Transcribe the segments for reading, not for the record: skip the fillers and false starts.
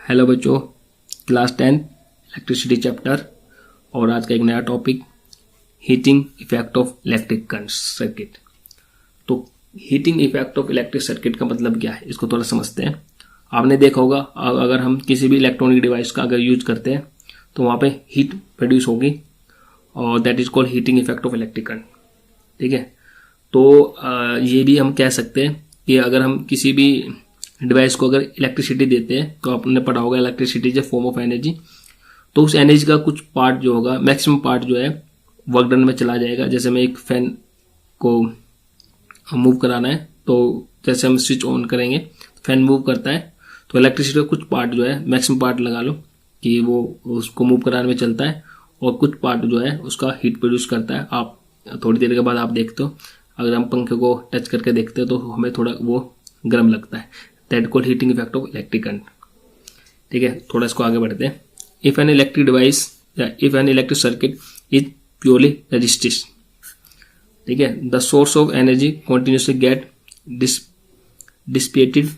Hello बच्चों, class 10 electricity chapter और आज का एक नया topic heating effect of electric circuit. तो heating effect of electric circuit का मतलब क्या है, इसको थोड़ा समझते हैं। आपने देखा होगा अगर हम किसी भी इलेक्ट्रॉनिक डिवाइस का अगर यूज करते हैं तो वहाँ पे हीट प्रोड्यूस होगी और that is called heating effect of electric current. ठीक है, तो ये भी हम कह सकते हैं कि अगर हम किसी भी डिवाइस को अगर इलेक्ट्रिसिटी देते हैं तो आपने पढ़ा होगा electricity is a form of energy. तो उस एनर्जी का कुछ पार्ट जो होगा, मैक्सिमम पार्ट जो है वर्क डन में चला जाएगा। जैसे मैं एक फैन को मूव कराना है तो जैसे हम स्विच ऑन करेंगे फैन मूव करता है, तो इलेक्ट्रिसिटी का कुछ पार्ट जो है, मैक्सिमम पार्ट लगा लो कि वो उसको मूव कराने में चलता है और कुछ पार्ट जो है उसका हीट प्रोड्यूस करता है। आप थोड़ी देर के बाद आप देखते हो, अगर हम पंखे को टच करके देखते हो तो हमें थोड़ा वो गर्म लगता है। That called heating effect of electric current. ठीक है, थोड़ा इसको आगे बढ़ते हैं। इफ एन इलेक्ट्रिक डिवाइस या if an electric circuit is purely resistive, ठीक है, the source of energy continuously get dissipated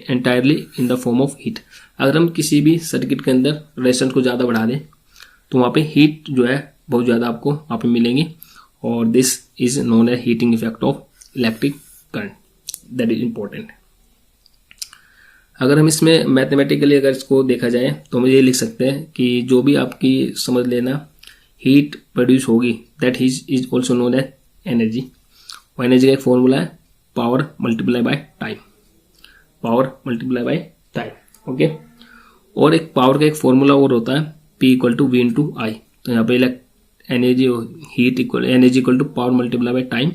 entirely in the form of heat. अगर हम किसी भी सर्किट के अंदर रेजिस्टेंस को ज़्यादा बढ़ा दें तो वहाँ पे हीट जो है बहुत ज़्यादा आपको वहाँ पे मिलेंगी और this is known as heating effect of electric current. That is important. अगर हम इसमें मैथमेटिकली अगर इसको देखा जाए तो हम ये लिख सकते हैं कि जो भी आपकी समझ लेना हीट प्रोड्यूस होगी that is also known as energy. और एनर्जी का एक फॉर्मूला है power multiply by time, power multiply by time. Okay, और एक पावर का एक फॉर्मूला और होता है P equal to V into I. तो यहाँ पे energy heat equal energy equal to power multiply by time.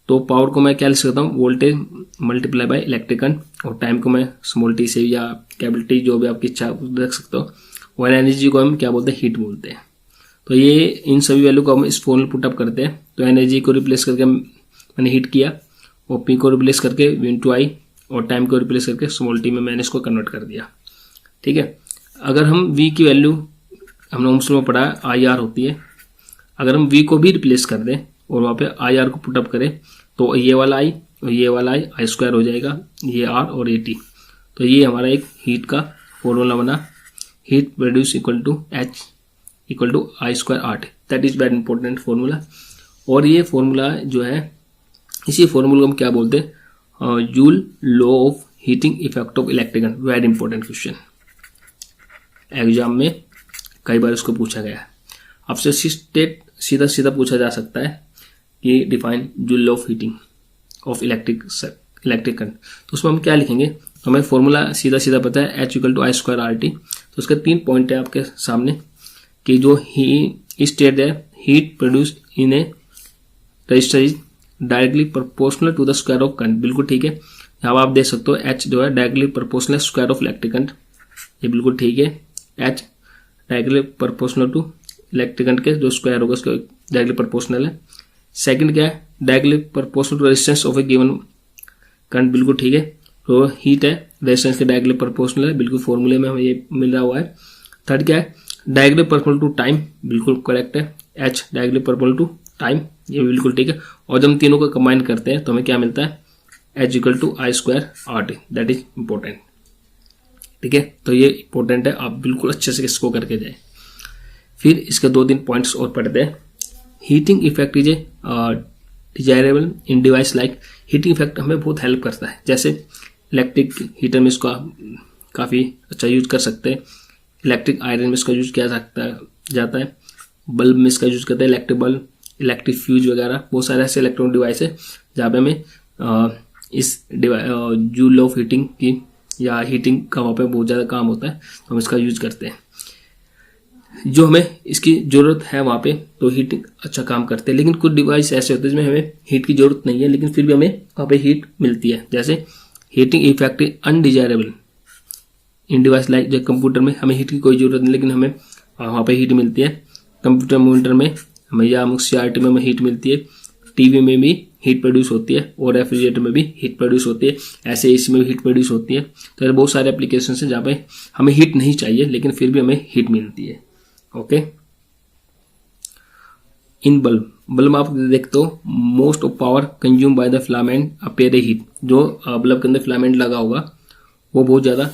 तो पावर को मैं क्या लिख सकता हूँ, voltage multiply by electric current, और टाइम को मैं स्मॉल टी से या कैपिटल टी जो भी आपकी इच्छा रख सकते हो। और एनर्जी को हम क्या बोलते हैं, हीट बोलते हैं। तो ये इन सभी वैल्यू को हम इस फॉर्मूले पुट अप करते हैं। तो एनर्जी को रिप्लेस करके मैंने हीट किया और पी को रिप्लेस करके V इंटू आई और टाइम को रिप्लेस करके स्मॉल टी में मैंने इसको कन्वर्ट कर दिया। ठीक है, अगर हम V की वैल्यू हमने ओम्स में पढ़ा IR होती है, अगर हम V को भी रिप्लेस कर दें और वहाँ पे IR को पुटअप करें तो ये वाला I और ये वाला I स्क्वायर हो जाएगा, ये R और ये T। तो ये हमारा एक हीट का फॉर्मूला बना, heat produce equal to H equal to I square RT। That is very important formula. और ये फॉर्मूला जो है, इसी फॉर्मूला को हम क्या बोलते हैं, joule law of heating effect of electric current. Very important question, exam में कई बार इसको पूछा गया है। आपसे सीधा सीधा पूछा जा सकता है कि define joule law of heating of electric current. तो उसमें हम क्या लिखेंगे, तो हमें फॉर्मूला सीधा सीधा पता है H equal to I square RT। तो उसके 3 पॉइंट है आपके सामने कि जो ही स्टेट है heat produce in a register is directly proportional to the square of current. बिल्कुल ठीक है, यहाँ आप देख सकते हो H जो है directly proportional square of electric current, ये बिल्कुल ठीक है। H directly proportional to electric current के जो स्क्वायर होगा उसका डायरेक्टली प्रोपोर्शनल है। सेकंड क्या है, directly proportional to resistance of a given current, बिल्कुल ठीक है। तो हीट है रेजिस्टेंस के डायरेक्टली प्रोपोर्शनल है, बिल्कुल फॉर्मूले में हमें ये मिल रहा हुआ है। थर्ड क्या है, डायरेक्टली प्रोपोर्शनल टू टाइम, बिल्कुल करेक्ट है। H directly proportional to time, ये बिल्कुल ठीक है। और जब हम तीनों को कंबाइन करते हैं तो हमें क्या मिलता है, H equal to I square RT। That is important. ठीक है, तो ये इंपॉर्टेंट है, आप बिल्कुल अच्छे से इसको करके जाए। फिर इसके 2-3 पॉइंट्स और पढ़ते हैं। Heating effect is a desirable in device like, heating effect हमें बहुत हेल्प करता है। जैसे इलेक्ट्रिक हीटर में इसका काफ़ी अच्छा यूज कर सकते हैं, इलेक्ट्रिक आयरन में इसका यूज किया जाता है, बल्ब में इसका यूज करते हैं, इलेक्ट्रिक बल्ब, इलेक्ट्रिक फ्यूज वगैरह, बहुत सारे ऐसे इलेक्ट्रॉनिक डिवाइस है जहाँ पे हमें इस जूल ऑफ हीटिंग की या हीटिंग का वहाँ पे बहुत ज़्यादा काम होता है, तो हम इसका यूज करते हैं। जो हमें इसकी ज़रूरत है वहाँ पे तो हीटिंग अच्छा काम करते हैं। लेकिन कुछ डिवाइस ऐसे होते हैं जिसमें हमें हीट की ज़रूरत नहीं है लेकिन फिर भी हमें वहाँ पे हीट मिलती है। जैसे हीटिंग इफेक्ट अनडिजायरेबल इन डिवाइस लाइक, जो कंप्यूटर में हमें हीट की कोई ज़रूरत नहीं लेकिन हमें वहाँ पे हीट मिलती है। कंप्यूटर मॉनिटर में हमें या CRT में हमें हीट मिलती है, TV में भी हीट प्रोड्यूस होती है और रेफ्रिजरेटर में भी हीट प्रोड्यूस होती है, ऐसे AC में भी हीट प्रोड्यूस होती है। तो बहुत सारे एप्लीकेशन है जहाँ पे हमें हीट नहीं चाहिए लेकिन फिर भी हमें हीट मिलती है। ओके, इन बल्ब आप देखते हो most of power consume by the filament appear heat. जो बल्ब के अंदर फिलामेंट लगा होगा वो बहुत ज़्यादा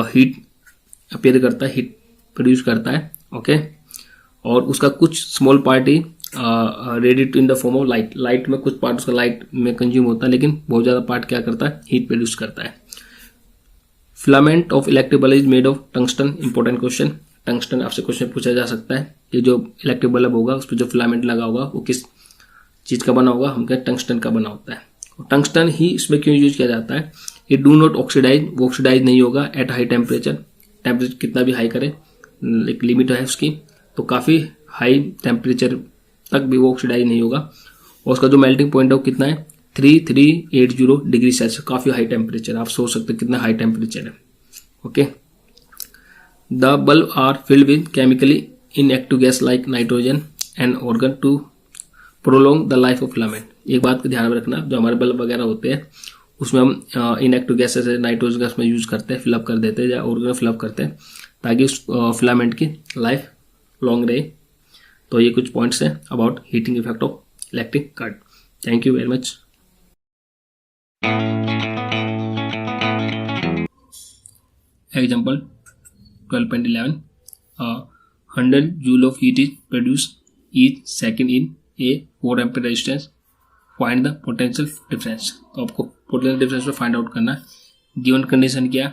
हीट अपीयर करता है, हीट प्रोड्यूस करता है। ओके, और उसका कुछ small part he radiate in the form of light. Light में कुछ पार्ट उसका लाइट में कंज्यूम होता है, लेकिन बहुत ज़्यादा पार्ट क्या करता है, हीट प्रोड्यूस करता है। Filament of electric bulb is made of tungsten. Important question, tungsten आपसे क्वेश्चन पूछा जा सकता है कि जो इलेक्ट्रिक बल्ब होगा उस पर जो फिलामेंट लगा होगा वो किस चीज़ का बना होगा, हम कहते हैं टंगस्टन का बना होता है। और टंगस्टन ही इसमें क्यों यूज किया जाता है, इट डू नॉट ऑक्सीडाइज, वो ऑक्सीडाइज नहीं होगा एट हाई टेम्परेचर। टेम्परेचर कितना भी हाई करे, एक लिमिट है उसकी, तो काफ़ी हाई टेम्परेचर तक भी वो ऑक्सीडाइज नहीं होगा। और उसका जो मेल्टिंग पॉइंट है वो कितना है, 3380 डिग्री सेल्सियस, काफ़ी हाई टेम्परेचर। आप सोच सकते हैं कितना हाई टेम्परेचर है। Okay, the bulb are filled with chemically inactive gas like nitrogen and argon to prolong the life of filament. एक बात का ध्यान में रखना, जो हमारे बल्ब वगैरह होते हैं उसमें हम इनएक्टिव गैसेस नाइट्रोजन गैस में यूज करते हैं, फिलअप कर देते हैं या ऑर्गन फिलअप करते हैं ताकि उस फिलामेंट की लाइफ लॉन्ग रहे। तो ये कुछ पॉइंट्स हैं about heating effect of electric current. Thank you very much. Example 12.11, 100 joule of heat is produce each second in A 4 ampere resistance, find the potential difference. तो आपको पोटेंशियल डिफरेंस में find out करना है। Given condition क्या,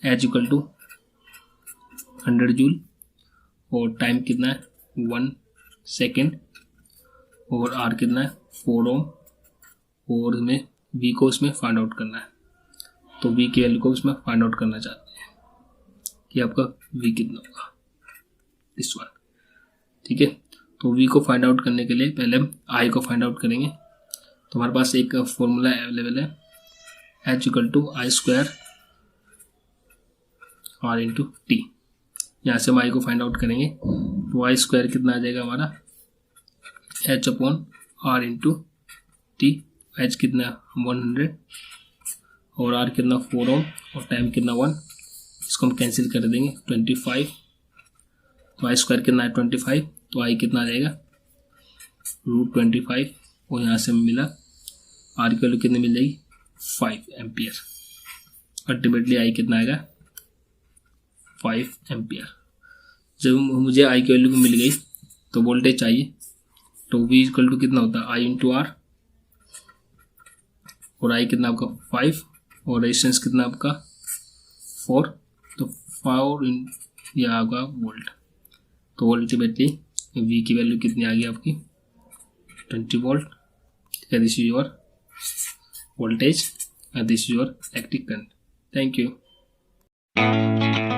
H equal to 100 joule और time कितना है 1 second और आर कितना है 4 ओम, और इसमें वी को इसमें फाइंड आउट करना है। तो वी की वैल्यू को इसमें फाइंड आउट करना चाहते हैं कि आपका वी कितना होगा, दिस वन। ठीक है, तो वी को फाइंड आउट करने के लिए पहले हम आई को फाइंड आउट करेंगे। तो हमारे पास एक फॉर्मूला अवेलेबल है, H equal to I square R into T. यहाँ से हम आई को फाइंड आउट करेंगे तो आई स्क्वायर कितना आ जाएगा हमारा, H upon R into T. H कितना 100 और आर कितना 4 ओम और टाइम कितना 1, इसको हम कैंसिल कर देंगे 25। तो आई स्क्वायर कितना है 25, तो आई कितना आ जाएगा √25 और यहाँ से मिला आर की वैल्यू कितनी मिल जाएगी 5 एम्पियर। अल्टीमेटली आई कितना आएगा 5 एम्पियर। जब मुझे आई की वैल्यू मिल गई तो वोल्टेज चाहिए, तो वी इक्वल टू कितना होता है आई इंटू आर, और आई कितना आपका 5 और रेजिस्टेंस कितना आपका 4, तो 4 यह होगा वोल्ट। तो अल्टीमेटली वी की वैल्यू कितनी आ गई आपकी 20 volt. This is your voltage and this is your electric current. Thank you.